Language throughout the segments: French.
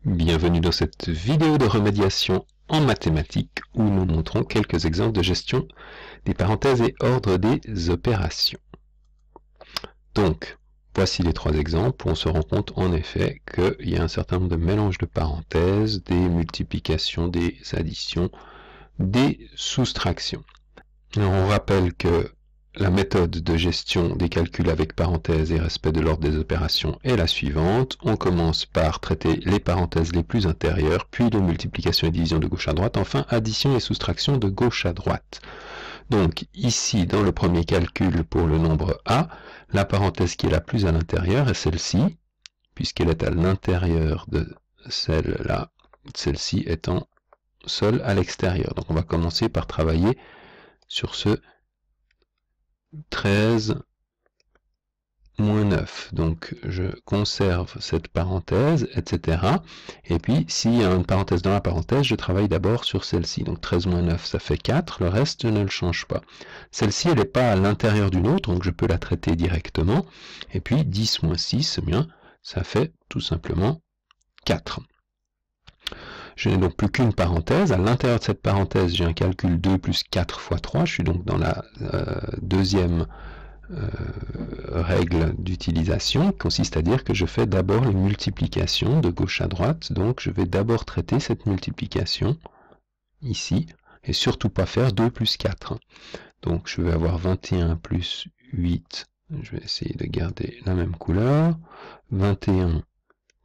Bienvenue dans cette vidéo de remédiation en mathématiques où nous montrons quelques exemples de gestion des parenthèses et ordre des opérations. Donc, voici les trois exemples où on se rend compte en effet qu'il y a un certain nombre de mélanges de parenthèses, des multiplications, des additions, des soustractions. Alors, on rappelle que la méthode de gestion des calculs avec parenthèses et respect de l'ordre des opérations est la suivante. On commence par traiter les parenthèses les plus intérieures, puis les multiplications et divisions de gauche à droite, enfin addition et soustraction de gauche à droite. Donc ici, dans le premier calcul pour le nombre A, la parenthèse qui est la plus à l'intérieur est celle-ci, puisqu'elle est à l'intérieur de celle-là, celle-ci étant seule à l'extérieur. Donc on va commencer par travailler sur ce 13 moins 9, donc je conserve cette parenthèse, etc. Et puis, s'il y a une parenthèse dans la parenthèse, je travaille d'abord sur celle-ci. Donc 13 moins 9, ça fait 4, le reste, je ne le change pas. Celle-ci, elle n'est pas à l'intérieur d'une autre, donc je peux la traiter directement. Et puis 10 moins 6, eh bien, ça fait tout simplement 4. Je n'ai donc plus qu'une parenthèse. À l'intérieur de cette parenthèse, j'ai un calcul 2 plus 4 fois 3. Je suis donc dans la deuxième règle d'utilisation, qui consiste à dire que je fais d'abord les multiplications de gauche à droite. Donc je vais d'abord traiter cette multiplication ici, et surtout pas faire 2 plus 4. Donc je vais avoir 21 plus 8. Je vais essayer de garder la même couleur. 21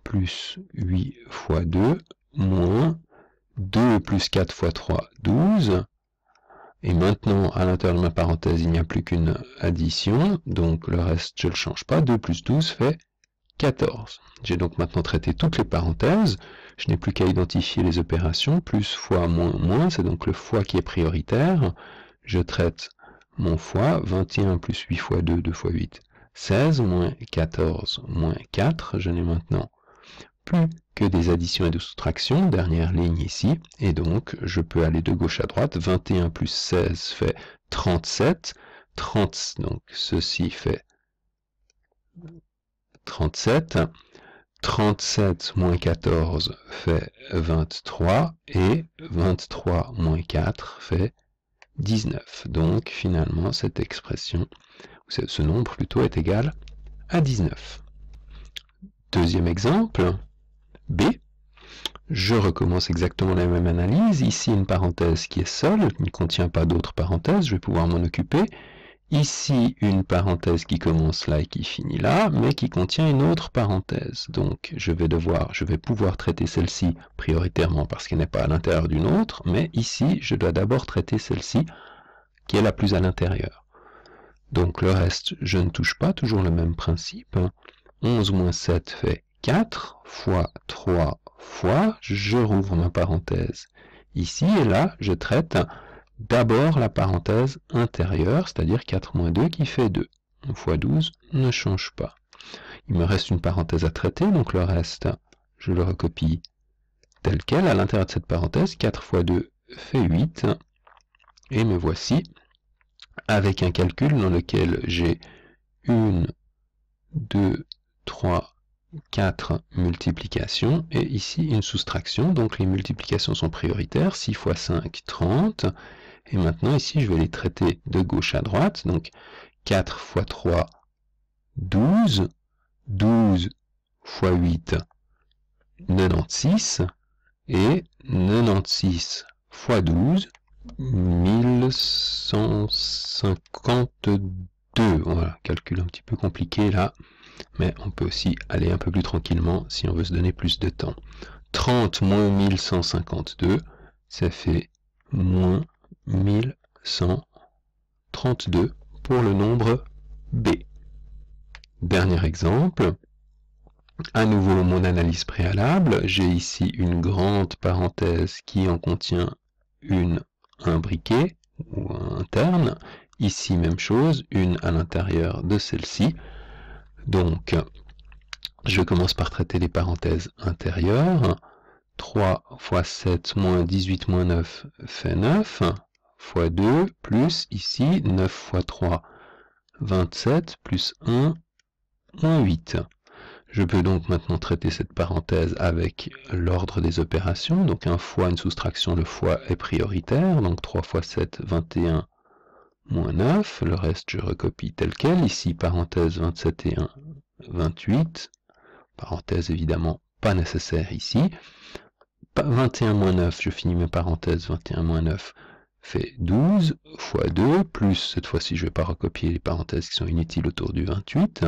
plus 8 fois 2. Moins 2 plus 4 fois 3, 12. Et maintenant, à l'intérieur de ma parenthèse, il n'y a plus qu'une addition, donc le reste, je ne le change pas. 2 plus 12 fait 14. J'ai donc maintenant traité toutes les parenthèses. Je n'ai plus qu'à identifier les opérations. Plus, fois, moins, moins, c'est donc le fois qui est prioritaire. Je traite mon fois. 21 plus 8 fois 2, 2 fois 8, 16, moins 14, moins 4. Je n'ai maintenant plus que des additions et des soustractions, dernière ligne ici, et donc je peux aller de gauche à droite. 21 plus 16 fait 37, donc ceci fait 37, 37 moins 14 fait 23, et 23 moins 4 fait 19. Donc finalement cette expression, ce nombre plutôt, est égal à 19. Deuxième exemple, B, je recommence exactement la même analyse. Ici, une parenthèse qui est seule, qui ne contient pas d'autres parenthèses, je vais pouvoir m'en occuper. Ici, une parenthèse qui commence là et qui finit là, mais qui contient une autre parenthèse. Donc, je vais pouvoir traiter celle-ci prioritairement parce qu'elle n'est pas à l'intérieur d'une autre, mais ici, je dois d'abord traiter celle-ci qui est la plus à l'intérieur. Donc, le reste, je ne touche pas, toujours le même principe. 11 moins 7 fait 4 fois 3 fois, je rouvre ma parenthèse ici, et là, je traite d'abord la parenthèse intérieure, c'est-à-dire 4 moins 2 qui fait 2. 1 fois 12 ne change pas. Il me reste une parenthèse à traiter, donc le reste, je le recopie tel quel. À l'intérieur de cette parenthèse, 4 fois 2 fait 8, et me voici avec un calcul dans lequel j'ai 1, 2, 3, 4 multiplications, et ici une soustraction, donc les multiplications sont prioritaires, 6 fois 5, 30, et maintenant ici je vais les traiter de gauche à droite, donc 4 fois 3, 12, 12 fois 8, 96, et 96 fois 12, 1152, voilà, calcul un petit peu compliqué là, mais on peut aussi aller un peu plus tranquillement si on veut se donner plus de temps. 30 moins 1152, ça fait moins 1132 pour le nombre B. Dernier exemple, à nouveau mon analyse préalable, j'ai ici une grande parenthèse qui en contient un briquet ou un terne, ici même chose, une à l'intérieur de celle-ci. Donc, je commence par traiter les parenthèses intérieures. 3 fois 7 moins 18 moins 9 fait 9, fois 2, plus ici 9 fois 3, 27, plus 1, moins 8. Je peux donc maintenant traiter cette parenthèse avec l'ordre des opérations. Donc un fois, une soustraction, le fois est prioritaire. Donc 3 fois 7, 21 moins 9. Le reste, je recopie tel quel. Ici, parenthèse 27 et 1, 28. Parenthèse évidemment pas nécessaire ici. 21 moins 9, je finis mes parenthèses. 21 moins 9 fait 12 fois 2, plus cette fois-ci, je ne vais pas recopier les parenthèses qui sont inutiles autour du 28.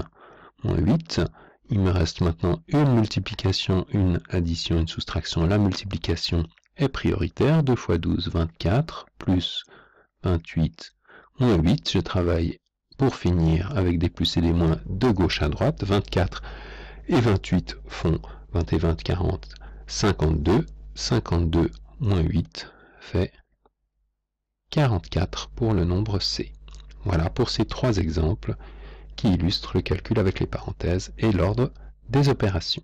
Moins 8. Il me reste maintenant une multiplication, une addition, une soustraction. La multiplication est prioritaire. 2 fois 12, 24, plus 28, moins 8. Je travaille pour finir avec des plus et des moins de gauche à droite. 24 et 28 font 20 et 20, 40, 52. 52 moins 8 fait 44 pour le nombre C. Voilà pour ces trois exemples qui illustre le calcul avec les parenthèses et l'ordre des opérations.